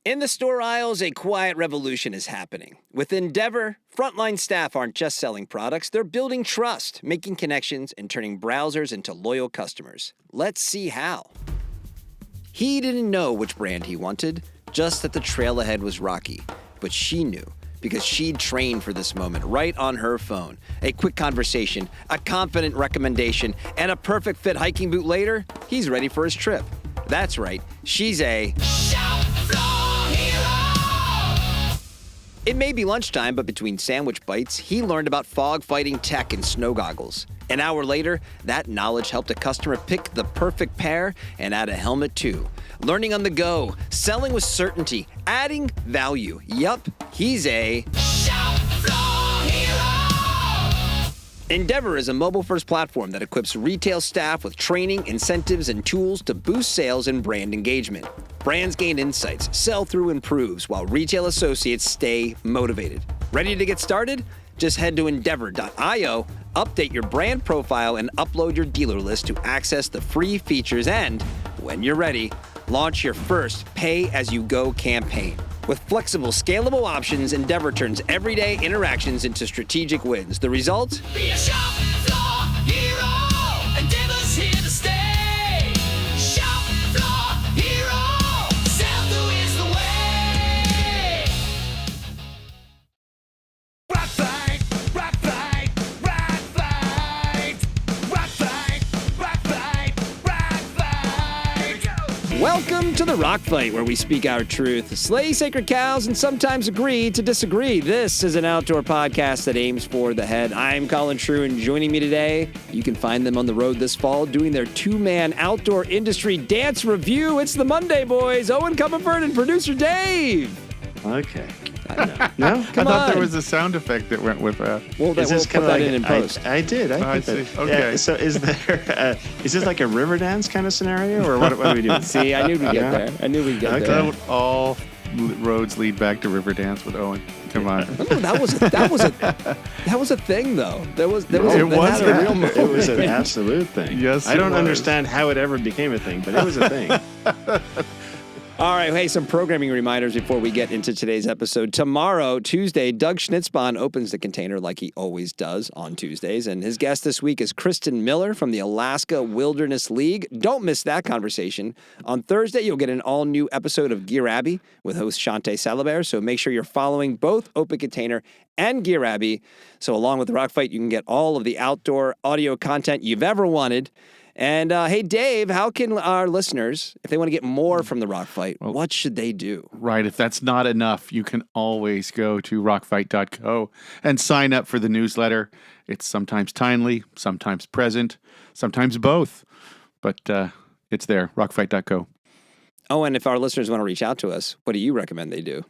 In the store aisles, a quiet revolution is happening. With Endeavor, frontline staff aren't just selling products, they're building trust, making connections, and turning browsers into loyal customers. Let's see how. He didn't know which brand he wanted, just that the trail ahead was rocky. But she knew, because she'd trained for this moment right on her phone. A quick conversation, a confident recommendation, and a perfect fit hiking boot later, he's ready for his trip. That's right, she's a shop floor hero! It may be lunchtime, but between sandwich bites, he learned about fog fighting tech and snow goggles. An hour later, that knowledge helped a customer pick the perfect pair and add a helmet too. Learning on the go, selling with certainty, adding value. Yup, he's a shop floor hero! Endeavor is a mobile-first platform that equips retail staff with training, incentives, and tools to boost sales and brand engagement. Brands gain insights, sell-through improves, while retail associates stay motivated. Ready to get started? Just head to endeavor.io, update your brand profile, and upload your dealer list to access the free features and, when you're ready, launch your first pay-as-you-go campaign. With flexible, scalable options, Endeavor turns everyday interactions into strategic wins. The result? Be a shop floor hero. Endeavor's here to stay. Shop floor hero. Sell-through is the way. Rock fight, rock fight, rock fight. Rock fight, rock fight, rock fight. Welcome to the Rock Fight, where we speak our truth, slay sacred cows, and sometimes agree to disagree. This is an outdoor podcast that aims for the head. I'm Colin, and joining me today, you can find them on the road this fall doing their two-man outdoor industry dance review. It's the Monday Boys, Eoin Comerford and producer Dave. Okay. No? I thought there was a sound effect that went with that. We'll put that in post. I did. I see. Okay. Yeah, so is this like a river dance kind of scenario, or what are we doing? See, I knew we'd get there. I knew we'd get there. All roads lead back to Riverdance with Eoin. Come on. No, that was a thing though. It was a real moment. It was an absolute thing. Yes, I don't understand how it ever became a thing, but it was a thing. All right, hey, some programming reminders before we get into today's episode. Tomorrow, Tuesday, Doug Schnitzbahn opens the container like he always does on Tuesdays, and his guest this week is Kristen Miller from the Alaska Wilderness League. Don't miss that conversation. On Thursday, you'll get an all-new episode of Gear Abbey with host Shante Salabert, so make sure you're following both Open Container and Gear Abbey, so along with the Rock Fight, you can get all of the outdoor audio content you've ever wanted. And, hey, Dave, how can our listeners, if they want to get more from the Rock Fight, what should they do? Right. If that's not enough, you can always go to rockfight.co and sign up for the newsletter. It's sometimes timely, sometimes present, sometimes both. But it's there, rockfight.co. Oh, and if our listeners want to reach out to us, what do you recommend they do?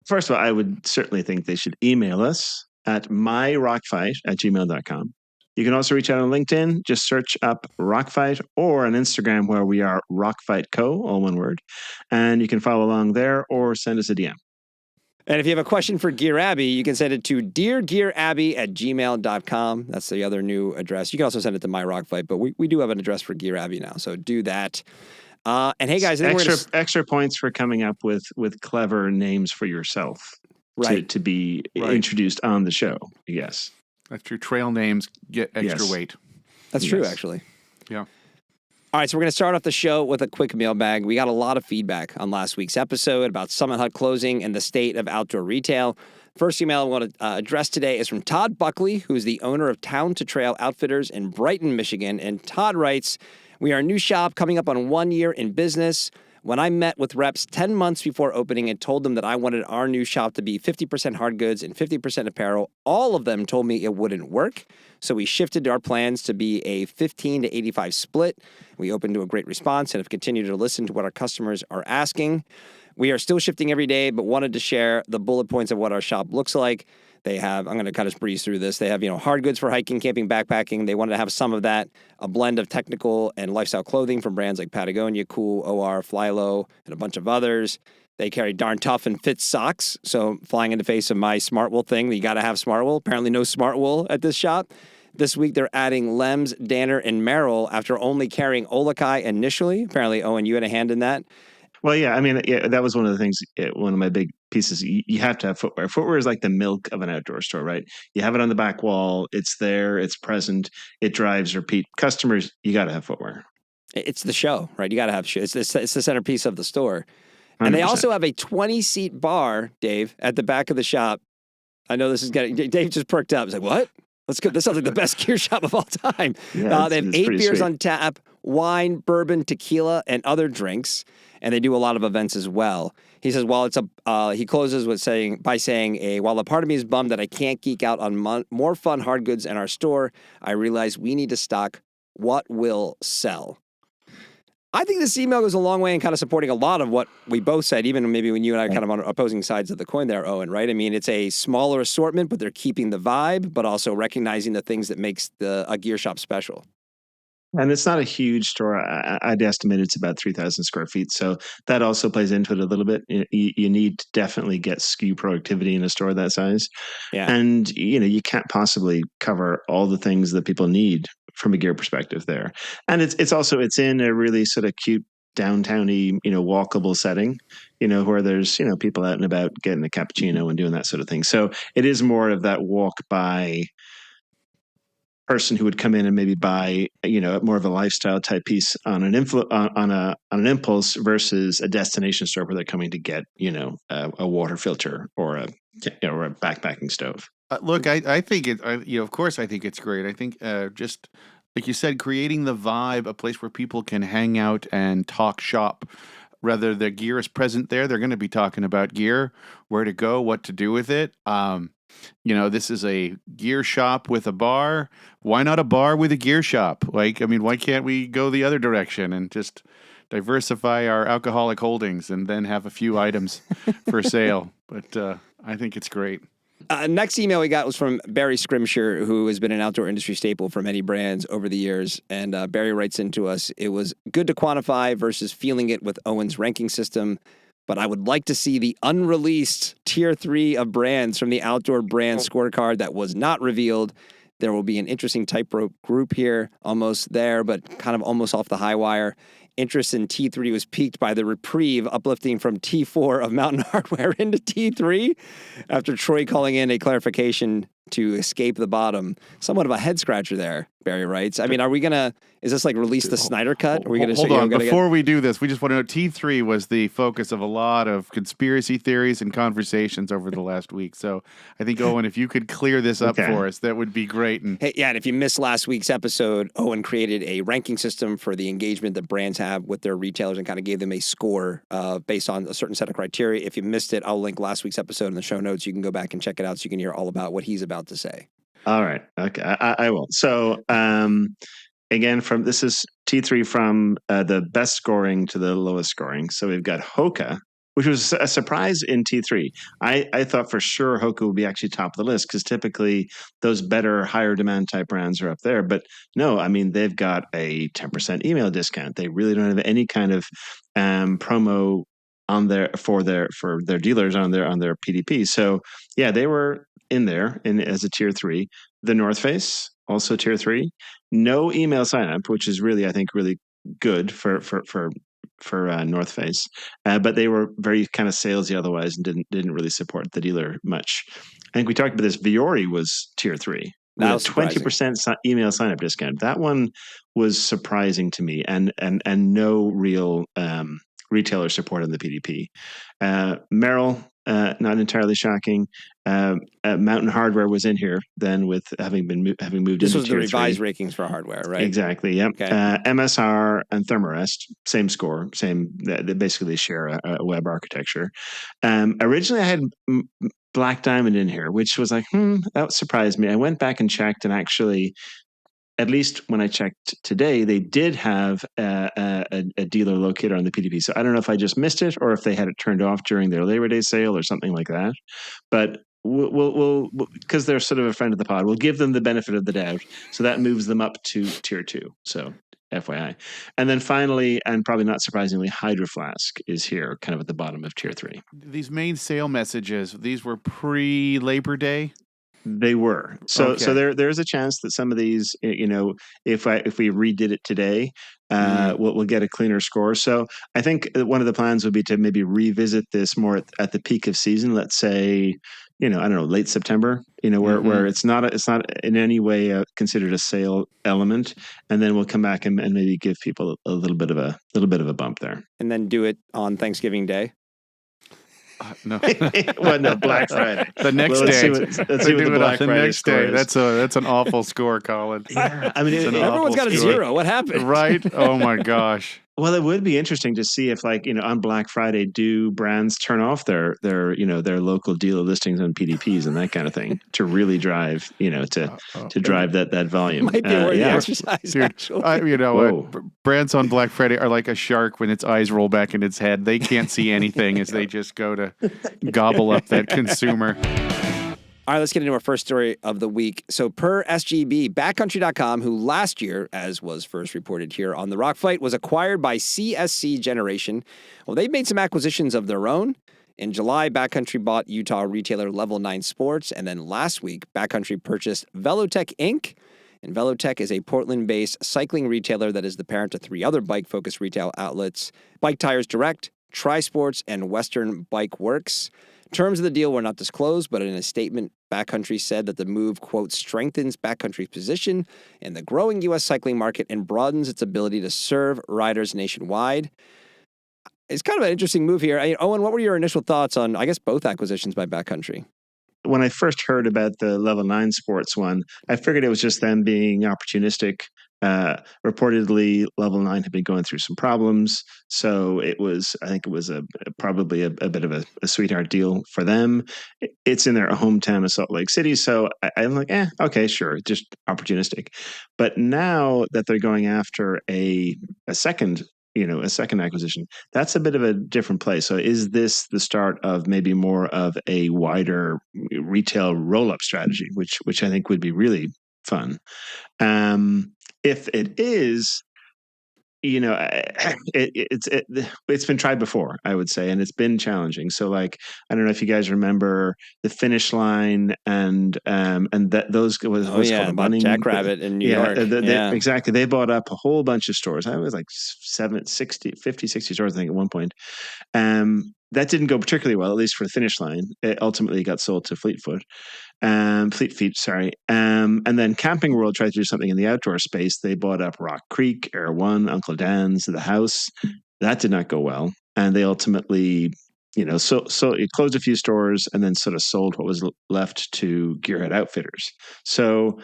First of all, I would certainly think they should email us at myrockfight@gmail.com. You can also reach out on LinkedIn. Just search up Rockfight, or on Instagram where we are Rockfight Co, all one word. And you can follow along there or send us a DM. And if you have a question for Gear Abbey, you can send it to deargearabby@gmail.com. That's the other new address. You can also send it to My Rockfight, but we do have an address for Gear Abbey now, so do that. And hey, guys, extra points for coming up with clever names for yourself, right, to be introduced on the show. Yes. That's true. Trail names get extra weight. That's true, actually. Yeah. All right, so we're going to start off the show with a quick mailbag. We got a lot of feedback on last week's episode about Summit Hut closing and the state of outdoor retail. First email I want to address today is from Todd Buckley, who is the owner of Town to Trail Outfitters in Brighton, Michigan. And Todd writes, "We are a new shop coming up on 1 year in business. When I met with reps 10 months before opening and told them that I wanted our new shop to be 50% hard goods and 50% apparel, all of them told me it wouldn't work. So we shifted our plans to be a 15 to 85 split. We opened to a great response and have continued to listen to what our customers are asking. We are still shifting every day, but wanted to share the bullet points of what our shop looks like. They have, I'm going to kind of breeze through this. They have, hard goods for hiking, camping, backpacking. They wanted to have some of that, a blend of technical and lifestyle clothing from brands like Patagonia, Cool, OR, Fly Low, and a bunch of others. They carry Darn Tough and Fit socks. So flying in the face of my Smartwool thing, you got to have Smartwool. Apparently no Smartwool at this shop. This week they're adding Lems, Danner, and Merrill after only carrying Olakai initially. Apparently, Eoin, you had a hand in that. Well, yeah, I mean, yeah, that was one of the things. One of my big pieces. You have to have footwear. Footwear is like the milk of an outdoor store, right? You have it on the back wall. It's there. It's present. It drives repeat customers. You got to have footwear. It's the show, right? You got to have shoes. It's the centerpiece of the store. And they 100%. also have a 20-seat bar, Dave, at the back of the shop. I know this is getting... Dave just perked up. He's like, what? Let's go. This sounds like the best gear shop of all time. Yeah, they have it's 8 pretty beers sweet. on tap, wine, bourbon, tequila, and other drinks. And they do a lot of events as well. He says, he closes with saying, while a part of me is bummed that I can't geek out on more fun hard goods in our store, I realize we need to stock what will sell. I think this email goes a long way in kind of supporting a lot of what we both said, even maybe when you and I are kind of on opposing sides of the coin there, Eoin, right? I mean, it's a smaller assortment, but they're keeping the vibe, but also recognizing the things that makes a gear shop special. And it's not a huge store. I'd estimate it's about 3,000 square feet. So that also plays into it a little bit. You need to definitely get SKU productivity in a store that size. Yeah. And, you can't possibly cover all the things that people need from a gear perspective there. And it's in a really sort of cute downtowny, walkable setting, where there's, people out and about getting a cappuccino and doing that sort of thing. So it is more of that walk by person who would come in and maybe buy, more of a lifestyle type piece on an on an impulse versus a destination store where they're coming to get, a water filter or a backpacking stove. Look, I think of course, I think it's great. I think just like you said, creating the vibe, a place where people can hang out and talk shop. Whether the gear is present there, they're going to be talking about gear, where to go, what to do with it. This is a gear shop with a bar. Why not a bar with a gear shop? Why can't we go the other direction and just diversify our alcoholic holdings and then have a few items for sale? But I think it's great. Next email we got was from Barry Scrimshire, who has been an outdoor industry staple for many brands over the years. And Barry writes into us, it was good to quantify versus feeling it with Owen's ranking system, but I would like to see the unreleased tier 3 of brands from the outdoor brand scorecard that was not revealed. There will be an interesting tightrope group here, almost there, but kind of almost off the high wire. Interest in T3 was piqued by the reprieve uplifting from T4 of Mountain Hardwear into T3 after Troy calling in a clarification to escape the bottom. Somewhat of a head scratcher there, Barry writes. I mean, is this like release the Snyder cut? Are we gonna hold on? Before we do this, we just want to know T3 was the focus of a lot of conspiracy theories and conversations over the last week. So I think, Owen, if you could clear this up for us, that would be great. And and if you missed last week's episode, Owen created a ranking system for the engagement that brands have with their retailers and kind of gave them a score based on a certain set of criteria. If you missed it, I'll link last week's episode in the show notes. You can go back and check it out so you can hear all about what he's about to say. All right. Okay. I will. So, again, this is T3 from the best scoring to the lowest scoring. So we've got Hoka, which was a surprise in T3. I thought for sure Hoka would be actually top of the list because typically those better, higher demand type brands are up there. But no, I mean, they've got a 10% email discount. They really don't have any kind of promo on there for their dealers on their PDP. So yeah, they were in there as a tier 3. The North Face, also tier 3. No email sign up, which is really, I think, really good for North Face. But they were very kind of salesy otherwise and didn't really support the dealer much. I think we talked about this. Viore was tier 3. With a 20% email sign up discount. That one was surprising to me, and no real retailer support on the PDP. Merrill, not entirely shocking. Mountain Hardwear was in here then, with having moved. This into was the revised rankings for Hardwear, right? Exactly. Yep. Okay. MSR and Thermarest, same score, same. They basically share a web architecture. Originally, I had Black Diamond in here, which was like, that surprised me. I went back and checked, and actually, at least when I checked today, they did have a dealer locator on the PDP. So I don't know if I just missed it or if they had it turned off during their Labor Day sale or something like that. But we'll because they're sort of a friend of the pod, we'll give them the benefit of the doubt. So that moves them up to tier 2. So FYI. And then finally, and probably not surprisingly, Hydro Flask is here kind of at the bottom of tier 3. These main sale messages, these were pre-Labor Day? They were. So there's a chance that some of these, if we redid it today, we'll get a cleaner score. So I think one of the plans would be to maybe revisit this more at the peak of season. Let's say, I don't know, late September. Where it's not in any way considered a sale element, and then we'll come back and maybe give people a little bit of a bump there, and then do it on Thanksgiving Day. No. Well, no, Black Friday. The next Let's day. see what the Black Friday next score day. is. That's an awful score, Colin. Yeah, I mean, Everyone's got a score. 0. What happened? Right? Oh my gosh. Well, it would be interesting to see if, on Black Friday, do brands turn off their local dealer listings on PDPs and that kind of thing to really drive, to drive that volume. Might be worth the exercise, Dude, actually. What? Brands on Black Friday are like a shark when its eyes roll back in its head. They can't see anything as they just go to gobble up that consumer. All right, let's get into our first story of the week. So per SGB, Backcountry.com, who last year, as was first reported here on the Rock Fight, was acquired by CSC Generation. Well, they've made some acquisitions of their own. In July, Backcountry bought Utah retailer Level 9 Sports. And then last week, Backcountry purchased Velotech Inc. And Velotech is a Portland-based cycling retailer that is the parent to 3 other bike-focused retail outlets, Bike Tires Direct, Tri-Sports, and Western Bike Works. Terms of the deal were not disclosed, but in a statement, Backcountry said that the move, quote, strengthens Backcountry's position in the growing U.S. cycling market and broadens its ability to serve riders nationwide. It's kind of an interesting move here. Eoin, what were your initial thoughts on, I guess, both acquisitions by Backcountry? When I first heard about the Level 9 Sports one, I figured it was just them being opportunistic. Reportedly, Level 9 had been going through some problems, so I think it was probably a bit of a sweetheart deal for them. It's in their hometown of Salt Lake City, so I'm like, okay, sure, just opportunistic. But now that they're going after a second acquisition, that's a bit of a different place. So is this the start of maybe more of a wider retail roll-up strategy, which I think would be really fun? If it is, it's been tried before, I would say, and it's been challenging. So, I don't know if you guys remember the Finish Line and that those was what's called a bunning Jackrabbit in New York. Exactly. They bought up a whole bunch of stores. I was like 50, 60 stores, I think, at one point. That didn't go particularly well, at least for the Finish Line. It ultimately got sold to Fleet Feet, sorry. And then Camping World tried to do something in the outdoor space. They bought up Rock Creek, Air One, Uncle Dan's, The House. That did not go well. And they ultimately, so it closed a few stores and then sort of sold what was left to Gearhead Outfitters. So,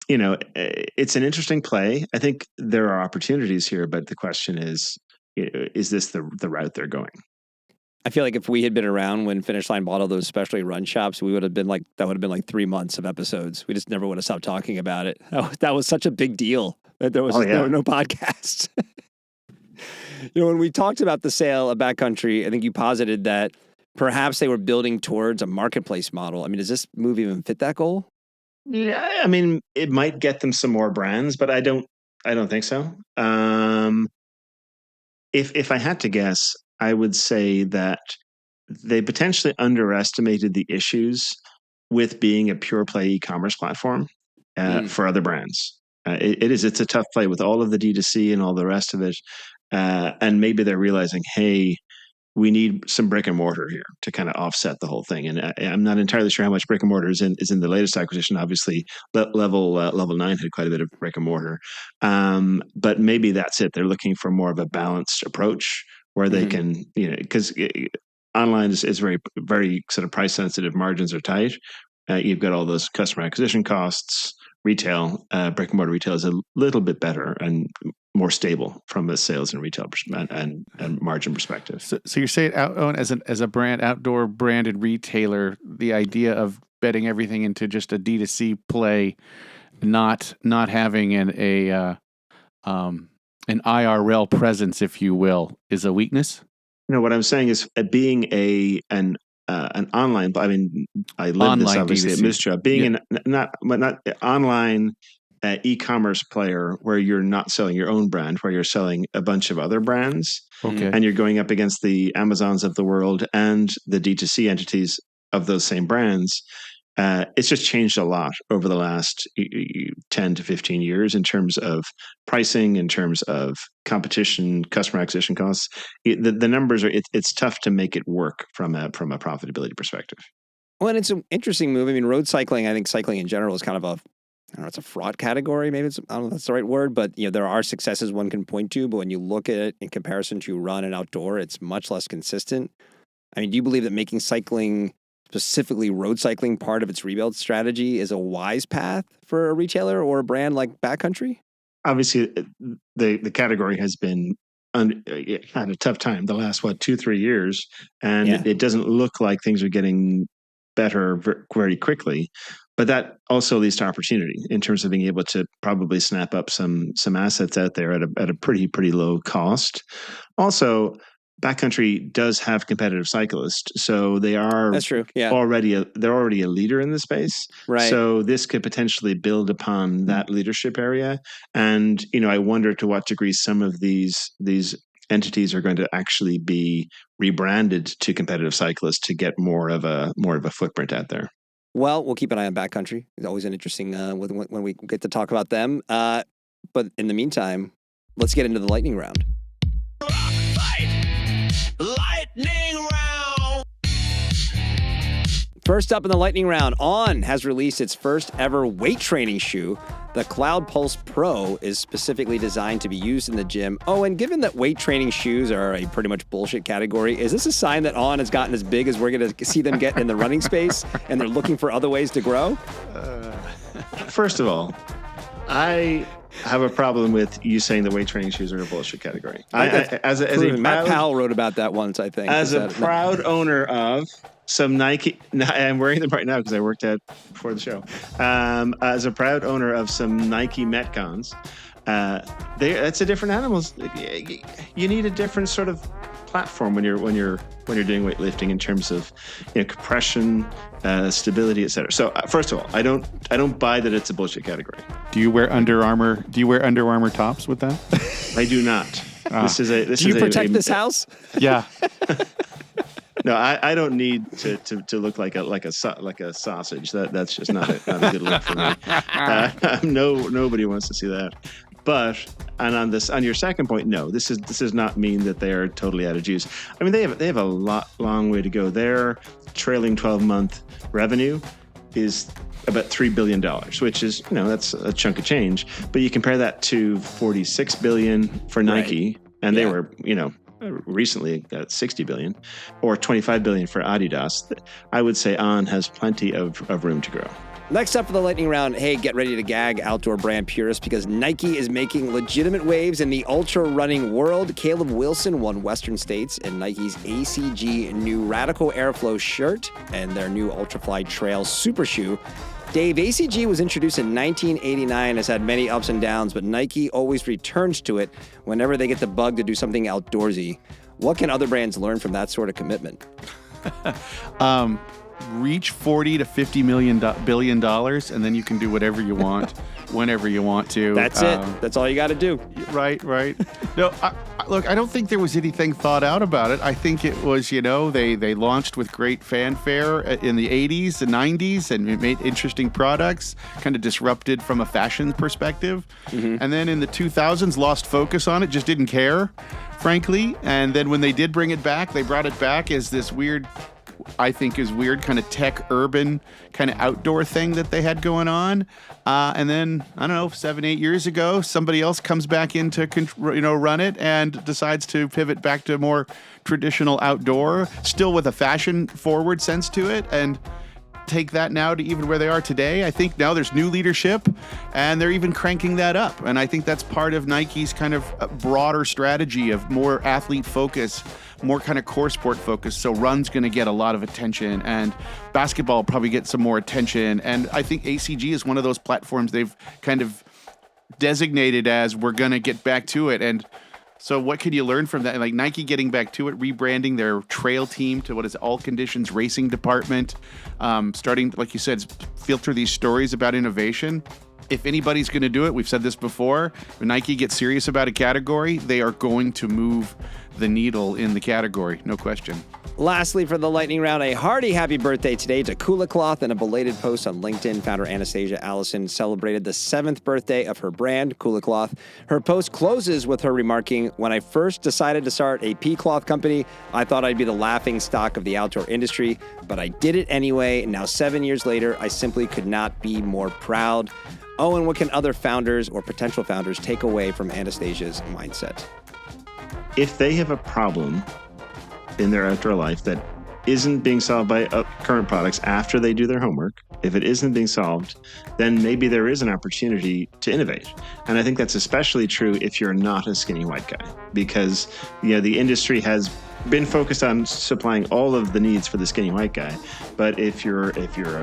it's an interesting play. I think there are opportunities here, but the question is this the route they're going? I feel like if we had been around when Finish Line bought all those specialty run shops, we would have been that would have been like 3 months of episodes. We just never would have stopped talking about it. That was such a big deal that there was no podcasts. When we talked about the sale of Backcountry, I think you posited that perhaps they were building towards a marketplace model. I mean, does this move even fit that goal? Yeah, I mean, it might get them some more brands, but I don't think so. If I had to guess, I would say that they potentially underestimated the issues with being a pure play e-commerce platform for other brands. It's a tough play with all of the D2C and all the rest of it. And maybe they're realizing, hey, we need some brick and mortar here to kind of offset the whole thing. And I'm not entirely sure how much brick and mortar is in the latest acquisition. Obviously, level 9 had quite a bit of brick and mortar. But maybe that's it. They're looking for more of a balanced approach where they can, because online is very, very sort of price sensitive. Margins are tight. You've got all those customer acquisition costs. Retail, brick and mortar retail is a little bit better and more stable from a sales and retail and margin perspective. So you're saying, Owen, as a brand, outdoor branded retailer, the idea of betting everything into just a D2C play, not having an IRL presence, if you will, is a weakness? What I'm saying is being an online. I mean, I live online this obviously D2C. at Mistra. Being not online e-commerce player where you're not selling your own brand, where you're selling a bunch of other brands, and you're going up against the Amazons of the world and the D2C entities of those same brands. It's just changed a lot over the last 10 to 15 years in terms of pricing, in terms of competition, customer acquisition costs. The numbers are, it's tough to make it work from a profitability perspective. Well, and it's an interesting move. I mean, road cycling, I think cycling in general is kind of I don't know, it's a fraught category. Maybe I don't know if that's the right word, but there are successes one can point to, but when you look at it in comparison to run and outdoor, it's much less consistent. I mean, do you believe that making cycling, specifically road cycling, part of its rebuild strategy is a wise path for a retailer or a brand like Backcountry? Obviously, the category has been had a tough time the last 2-3 years, and it doesn't look like things are getting better very quickly. But that also leads to opportunity in terms of being able to probably snap up some assets out there at a pretty low cost. Also, Backcountry does have competitive cyclists, so they are that's true. Yeah, they're already a leader in the space. Right. So this could potentially build upon that leadership area. And I wonder to what degree some of these entities are going to actually be rebranded to competitive cyclists to get more of a footprint out there. Well, we'll keep an eye on Backcountry. It's always an interesting when we get to talk about them. But in the meantime, let's get into the lightning round. Lightning round. First up in the lightning round, On has released its first ever weight training shoe. The Cloud Pulse Pro is specifically designed to be used in the gym. Oh, and given that weight training shoes are a pretty much bullshit category, is this a sign that On has gotten as big as we're going to see them get in the running space and they're looking for other ways to grow? First of all, I have a problem with you saying the weight training shoes are a bullshit category. Matt Powell wrote about that once, I think. As a proud owner of some Nike, I'm wearing them right now because I worked out before the show. As a proud owner of some Nike Metcons, it's a different animal. You need a different sort of platform when you're doing weightlifting in terms of compression, stability, etc. So first of all, I don't buy that it's a bullshit category. Do you wear Under Armour? Do you wear Under Armour tops with that? I do not. Do you protect this house? Yeah. No, I don't need to look like a sausage. That's just not a good look for me. Nobody wants to see that. But on your second point, no, this does not mean that they are totally out of juice. I mean, they have a long way to go. Their trailing 12-month revenue is about $3 billion, which is that's a chunk of change. But you compare that to $46 billion for Nike, and they were recently at $60 billion, or $25 billion for Adidas. I would say On has plenty of room to grow. Next up for the lightning round, hey, get ready to gag, outdoor brand purists, because Nike is making legitimate waves in the ultra running world. Caleb Wilson won Western States in Nike's ACG new Radical Airflow shirt and their new Ultrafly Trail Super Shoe. Dave, ACG was introduced in 1989, has had many ups and downs, but Nike always returns to it whenever they get the bug to do something outdoorsy. What can other brands learn from that sort of commitment? Reach $40 to $50 billion, and then you can do whatever you want, whenever you want to. That's it. That's all you got to do. Right. No, look, I don't think there was anything thought out about it. I think it was, they launched with great fanfare in the 80s and 90s and made interesting products, kind of disrupted from a fashion perspective. Mm-hmm. And then in the 2000s, lost focus on it, just didn't care, frankly. And then when they did bring it back, they brought it back as this weird kind of tech urban kind of outdoor thing that they had going on. And then, I don't know, 7-8 years ago, somebody else comes back in to run it and decides to pivot back to more traditional outdoor, still with a fashion forward sense to it, and take that now to even where they are today. I think now there's new leadership and they're even cranking that up. And I think that's part of Nike's kind of broader strategy of more athlete focus, more kind of core sport focus. So run's going to get a lot of attention and basketball will probably get some more attention. And I think ACG is one of those platforms they've kind of designated as we're going to get back to it. And so what can you learn from that? Like Nike getting back to it, rebranding their trail team to what is all conditions racing department, starting, like you said, filter these stories about innovation. If anybody's going to do it, we've said this before, when Nike gets serious about a category, they are going to move the needle in the category, no question. Lastly, for the lightning round, a hearty happy birthday today to Kula Cloth. In a belated post on LinkedIn, founder Anastasia Allison celebrated the 7th birthday of her brand, Kula Cloth. Her post closes with her remarking, "When I first decided to start a pea cloth company, I thought I'd be the laughing stock of the outdoor industry, but I did it anyway. And now 7 years later, I simply could not be more proud." Owen, what can other founders or potential founders take away from Anastasia's mindset? If they have a problem in their outdoor life that isn't being solved by current products after they do their homework, if it isn't being solved, then maybe there is an opportunity to innovate. And I think that's especially true if you're not a skinny white guy, because the industry has been focused on supplying all of the needs for the skinny white guy. But if you're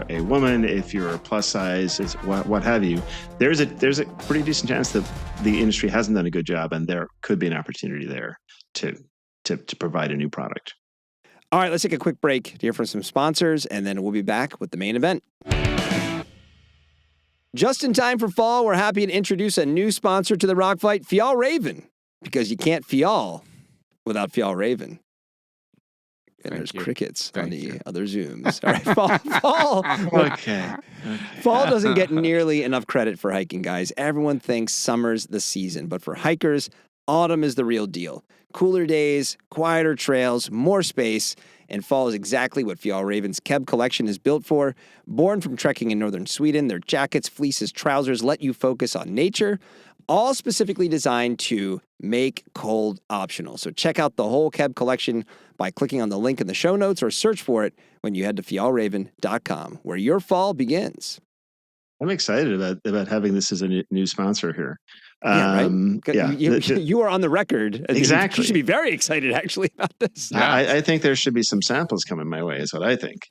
a woman, if you're a plus size, what have you, there's a pretty decent chance that the industry hasn't done a good job, and there could be an opportunity there to provide a new product. All right, let's take a quick break to hear from some sponsors, and then we'll be back with the main event. Just in time for fall, we're happy to introduce a new sponsor to the Rock Fight, Fjallraven, because you can't fjall without Fjallraven. And there's crickets on the other Zooms. All right, fall. Okay. Fall doesn't get nearly enough credit for hiking, guys. Everyone thinks summer's the season, but for hikers, autumn is the real deal. Cooler days, quieter trails, more space, and fall is exactly what Fjallraven's Keb collection is built for. Born from trekking in northern Sweden, their jackets, fleeces, trousers let you focus on nature, all specifically designed to make cold optional. So check out the whole Keb collection by clicking on the link in the show notes or search for it when you head to fjallraven.com, where your fall begins. I'm excited about having this as a new sponsor here. Yeah, right? Yeah. You are on the record. Exactly. You should be very excited, actually, about this. Yeah. I think there should be some samples coming my way, is what I think.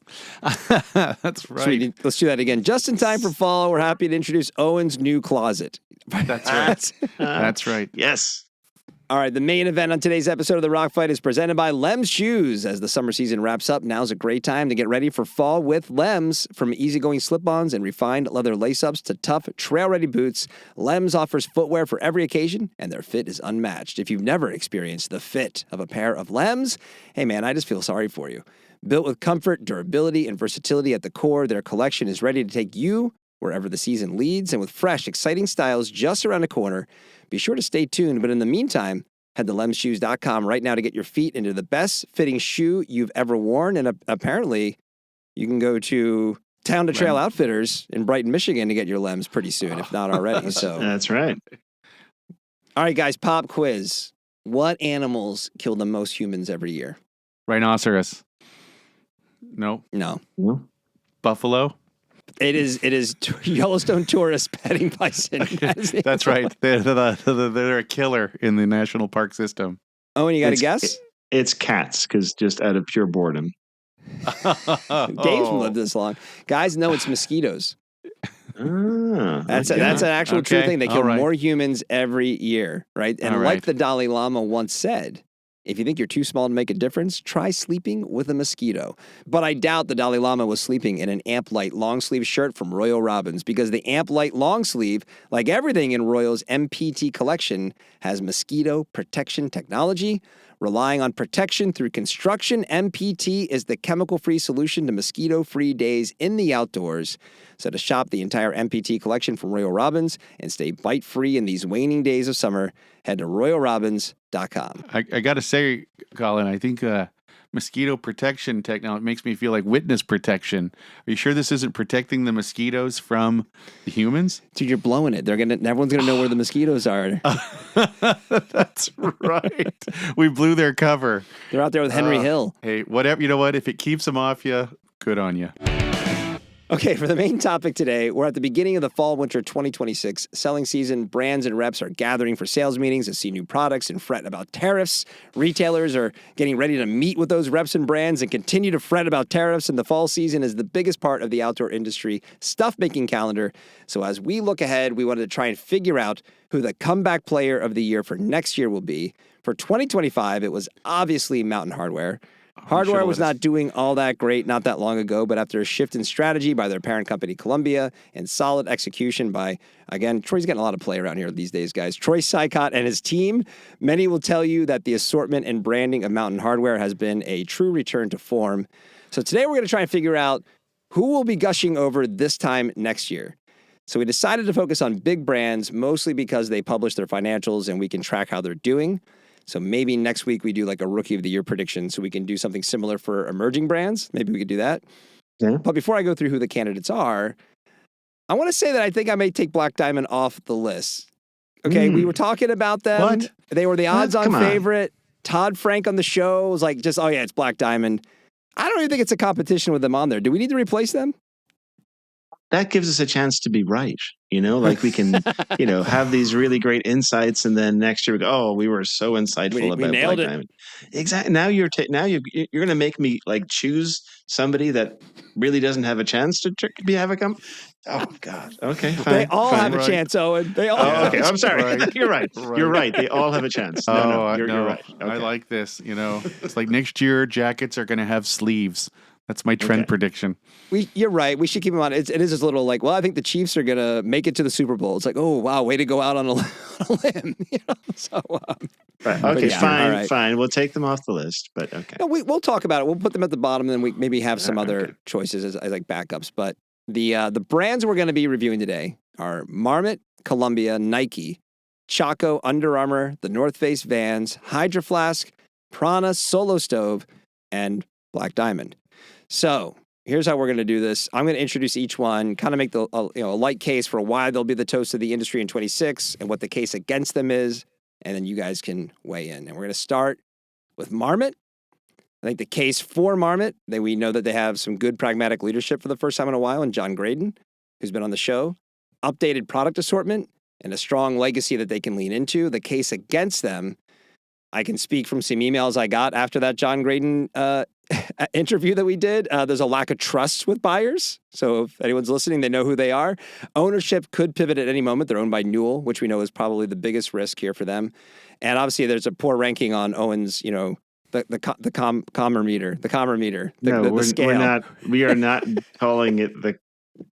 That's right. Let's do that again. Just in time for fall, we're happy to introduce Owen's new closet. That's right. That's right. Yes. All right, the main event on today's episode of The Rock Fight is presented by Lems Shoes. As the summer season wraps up, now's a great time to get ready for fall with Lems. From easygoing slip-ons and refined leather lace-ups to tough, trail-ready boots, Lems offers footwear for every occasion, and their fit is unmatched. If you've never experienced the fit of a pair of Lems, hey man, I just feel sorry for you. Built with comfort, durability, and versatility at the core, their collection is ready to take you wherever the season leads, and with fresh, exciting styles just around the corner. Be sure to stay tuned, but in the meantime, head to lemshoes.com right now to get your feet into the best fitting shoe you've ever worn. And apparently, you can go to Town to Trail Outfitters in Brighton, Michigan to get your Lems pretty soon, if not already. So That's right. All right, guys, pop quiz. What animals kill the most humans every year? Rhinoceros. No. No. Buffalo. It is Yellowstone tourist petting bison. That's right. They're a killer in the national park system. Oh, and you got to guess? It's cats, because just out of pure boredom. Dave's lived this long. Guys, no, it's mosquitoes. That's an actual true thing. They kill more humans every year, right? And like the Dalai Lama once said, if you think you're too small to make a difference, try sleeping with a mosquito. But I doubt the Dalai Lama was sleeping in an Amp Light long sleeve shirt from Royal Robbins, because the Amp Light long sleeve, like everything in Royal's MPT collection, has mosquito protection technology. Relying on protection through construction, MPT is the chemical-free solution to mosquito-free days in the outdoors. So to shop the entire MPT collection from Royal Robbins and stay bite-free in these waning days of summer, head to royalrobbins.com. I got to say, Colin, I think mosquito protection technology makes me feel like witness protection. Are you sure this isn't protecting the mosquitoes from the humans? Dude, you're blowing it. Everyone's gonna know where the mosquitoes are. That's right. We blew their cover. They're out there with Henry Hill. Hey, whatever. You know what? If it keeps them off you, good on you. Okay, for the main topic today, we're at the beginning of the fall-winter 2026 selling season. Brands and reps are gathering for sales meetings to see new products and fret about tariffs. Retailers are getting ready to meet with those reps and brands and continue to fret about tariffs. And the fall season is the biggest part of the outdoor industry stuff-making calendar. So as we look ahead, we wanted to try and figure out who the comeback player of the year for next year will be. For 2025, it was obviously Mountain Hardwear. Hardwear was not doing all that great not that long ago, but after a shift in strategy by their parent company, Columbia, and solid execution by, again, Troy's getting a lot of play around here these days, guys. Troy Sykott and his team, many will tell you that the assortment and branding of Mountain Hardwear has been a true return to form. So today we're going to try and figure out who will be gushing over this time next year. So we decided to focus on big brands, mostly because they publish their financials and we can track how they're doing. So maybe next week we do like a Rookie of the Year prediction so we can do something similar for emerging brands. Maybe we could do that. Yeah. But before I go through who the candidates are, I want to say that I think I may take Black Diamond off the list. Okay, we were talking about them. What? They were the odds-on Come on. favorite. Todd Frank on the show was like, just, oh yeah, it's Black Diamond. I don't even think it's a competition with them on there. Do we need to replace them? That gives us a chance to be right. Like we can, have these really great insights, and then next year we go, oh, we were so insightful We about nailed Black it. Diamond. Exactly. Now you're going to make me like choose somebody that really doesn't have a chance to have a come. Oh God. Okay. Fine, They all fine. have a chance, Owen. They all. Oh, okay. I'm sorry. Right. You're right. You're right. They all have a chance. No, you're right. Okay. I like this. It's like next year jackets are going to have sleeves. That's my trend prediction. You're right. We should keep them on. It is just a little like, well, I think the Chiefs are going to make it to the Super Bowl. It's like, oh, wow, way to go out on a limb. So, right. Okay, yeah, fine. We'll take them off the list, but okay. No, we'll talk about it. We'll put them at the bottom, and then we maybe have some other choices as like backups. But the brands we're going to be reviewing today are Marmot, Columbia, Nike, Chaco, Under Armour, the North Face Vans, Hydro Flask, Prana, Solo Stove, and Black Diamond. So here's how we're going to do this. I'm going to introduce each one, kind of make a light case for why they'll be the toast of the industry in 26 and what the case against them is, and then you guys can weigh in. And we're going to start with Marmot. I think the case for Marmot, we know that they have some good pragmatic leadership for the first time in a while, and John Graydon, who's been on the show, updated product assortment, and a strong legacy that they can lean into. The case against them, I can speak from some emails I got after that John Graydon interview that we did. There's a lack of trust with buyers. So if anyone's listening, they know who they are. Ownership could pivot at any moment. They're owned by Newell, which we know is probably the biggest risk here for them. And obviously there's a poor ranking on Owen's, the commer meter, the scale. We are not calling it the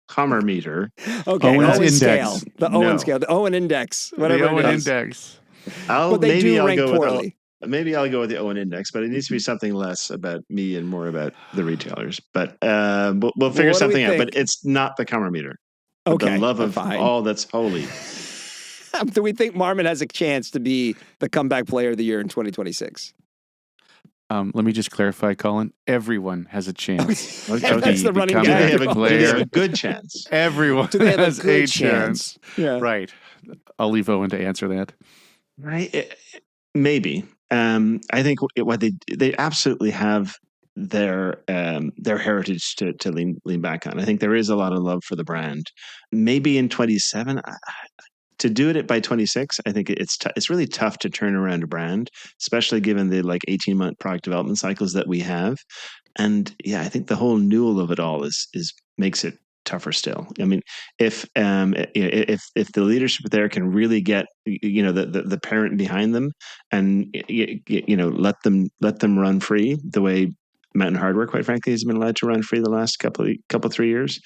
commer meter. Okay, Owen's Owen index. Scale. The Owen scale, the Owen index, whatever The Owen it is. index. But they do rank poorly. Maybe I'll go with the Owen index, but it needs to be something less about me and more about the retailers. But we'll figure something out. But it's not the commer meter. Okay, the love of all that's holy. Do we think Marmot has a chance to be the comeback player of the year in 2026? Let me just clarify, Colin. Everyone has a chance. Okay. That's the running become gag. a They player. have a good chance. Everyone Do they have has a good chance. Yeah. Right. I'll leave Owen to answer that. Right? Maybe. I think what they absolutely have their heritage to lean back on. I think there is a lot of love for the brand. Maybe in 27, to do it by 26, I think it's really tough to turn around a brand, especially given the 18-month product development cycles that we have. And yeah, I think the whole Newell of it all makes it tougher still. I mean, if the leadership there can really get the parent behind them and let them run free the way Mountain Hardwear, quite frankly, has been allowed to run free the last couple 3 years,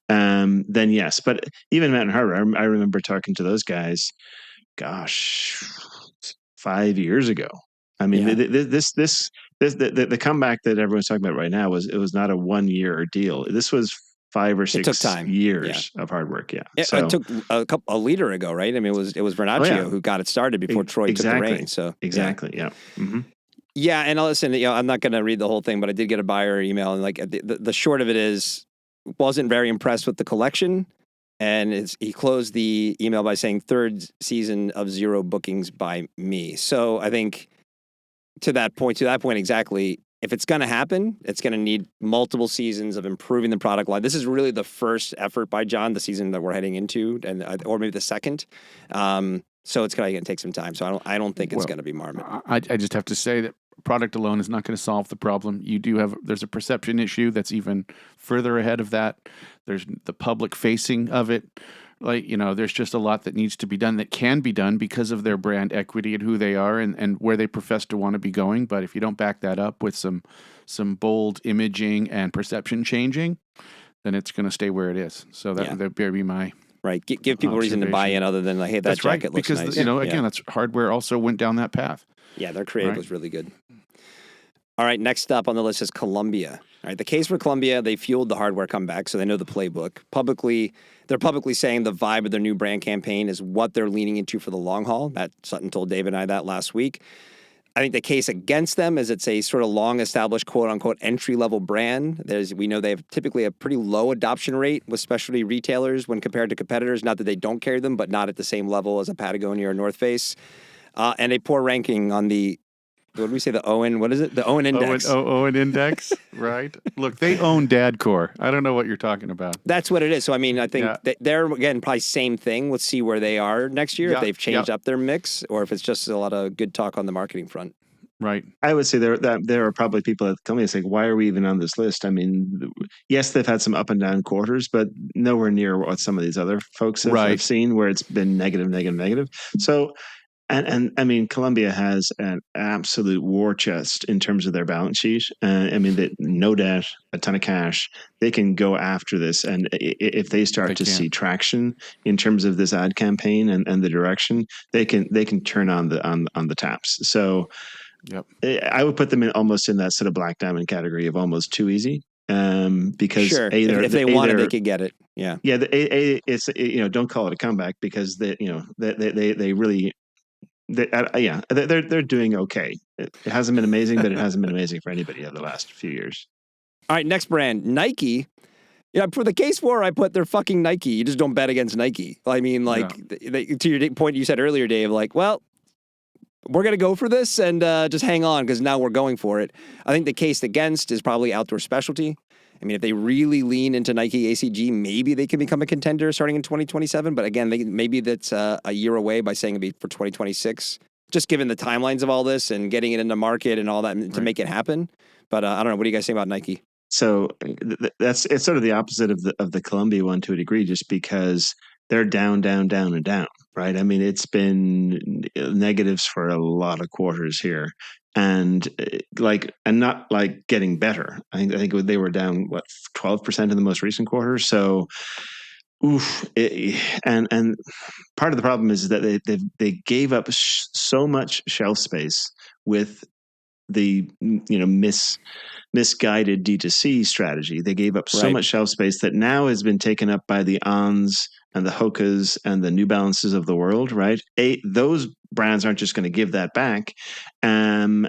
then yes. But even Mountain Hardwear, I remember talking to those guys, gosh, 5 years ago. I mean, the comeback that everyone's talking about right now was not a 1 year deal. This was 5 or 6 years of hard work. Yeah, it took a leader ago, right? I mean, it was Vernaccio who got it started before Troy took the reins. So exactly, yeah. Mm-hmm. Yeah, and listen, I'm not going to read the whole thing, but I did get a buyer email, and the short of it is, wasn't very impressed with the collection, and he closed the email by saying third season of 0 bookings by me. So I think to that point exactly, if it's going to happen, it's going to need multiple seasons of improving the product line. This is really the first effort by John, the season that we're heading into, or maybe the second. So it's going to take some time. So I don't think it's going to be Marmot. I just have to say that product alone is not going to solve the problem. There's a perception issue that's even further ahead of that. There's the public facing of it, like, there's just a lot that needs to be done that can be done because of their brand equity and who they are and where they profess to want to be going. But if you don't back that up with some bold imaging and perception changing, then it's going to stay where it is. So that would be my right. Give people reason to buy in other than like, hey, that That's jacket right, looks because nice. again, that's Hardwear also went down that path. Yeah, their creative was really good. All right, next up on the list is Columbia. All right, the case for Columbia, they fueled the Hardwear comeback, so they know the playbook. They're publicly saying the vibe of their new brand campaign is what they're leaning into for the long haul. Matt Sutton told Dave and I that last week. I think the case against them is it's a sort of long-established, quote-unquote, entry-level brand. We know they have typically a pretty low adoption rate with specialty retailers when compared to competitors. Not that they don't carry them, but not at the same level as a Patagonia or North Face. And a poor ranking on the, what did we say, the Owen, what is it? The Owen Index. Owen Index, right? Look, they own Dadcore. I don't know what you're talking about. That's what it is. So, I mean, I think that they're, again, probably same thing. Let's see where they are next year, if they've changed up their mix, or if it's just a lot of good talk on the marketing front. Right. I would say there are probably people at the company saying, why are we even on this list? I mean, yes, they've had some up and down quarters, but nowhere near what some of these other folks have seen, where it's been negative. So, and I mean, Columbia has an absolute war chest in terms of their balance sheet. I mean, no debt, a ton of cash. They can go after this, and if they start to see traction in terms of this ad campaign and the direction, they can turn on the taps. So. Yep. I would put them almost in that sort of black diamond category of almost too easy. Because if they wanted, they could get it. Yeah. Yeah. It's don't call it a comeback, because they really, they're doing okay. It hasn't been amazing, but it hasn't been amazing for anybody over the last few years. All right, next brand, Nike. Yeah, for the case for, I put they're fucking Nike. You just don't bet against Nike. I mean, to your point you said earlier, Dave, like, well, we're going to go for this and just hang on because now we're going for it. I think the case against is probably outdoor specialty. I mean, if they really lean into Nike ACG, maybe they can become a contender starting in 2027. But again, maybe that's a year away by saying it'd be for 2026, just given the timelines of all this and getting it into market and all that to make it happen. But I don't know. What do you guys think about Nike? So it's sort of the opposite of the Columbia one to a degree, just because they're down, right? I mean, it's been negatives for a lot of quarters here, and not like getting better. I think they were down 12% in the most recent quarter. So, and part of the problem is that they gave up so much shelf space with the misguided D2C strategy. They gave up so much shelf space that now has been taken up by the Ons and the Hokas and the New Balances of the world, right? Those brands aren't just going to give that back. And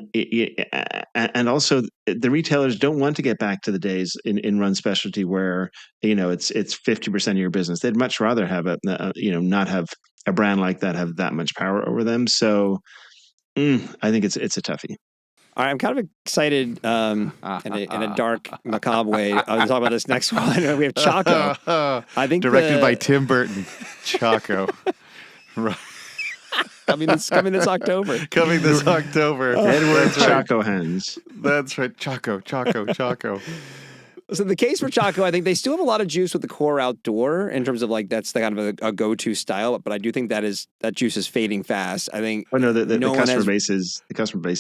also the retailers don't want to get back to the days in run specialty where, it's 50% of your business. They'd much rather have not have a brand like that have that much power over them. So I think it's a toughie. All right, I'm kind of excited in a dark, macabre way. I was talking about this next one. We have Chaco. I think directed by Tim Burton. Chaco. Right. Coming this October. Edward Chaco Hands. That's right. Chaco. So the case for Chaco, I think they still have a lot of juice with the core outdoor in terms of that's the kind of a go-to style. But I do think that juice is fading fast. I think. Oh no, the customer base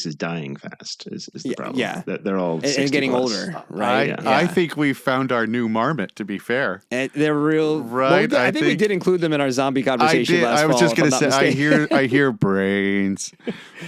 is dying fast. Is the problem? Yeah, they're all and getting older. Right. I think we found our new marmot. To be fair, and they're real. Right. Well, I think we did include them in our zombie conversation last fall. I was just going to say. I hear brains.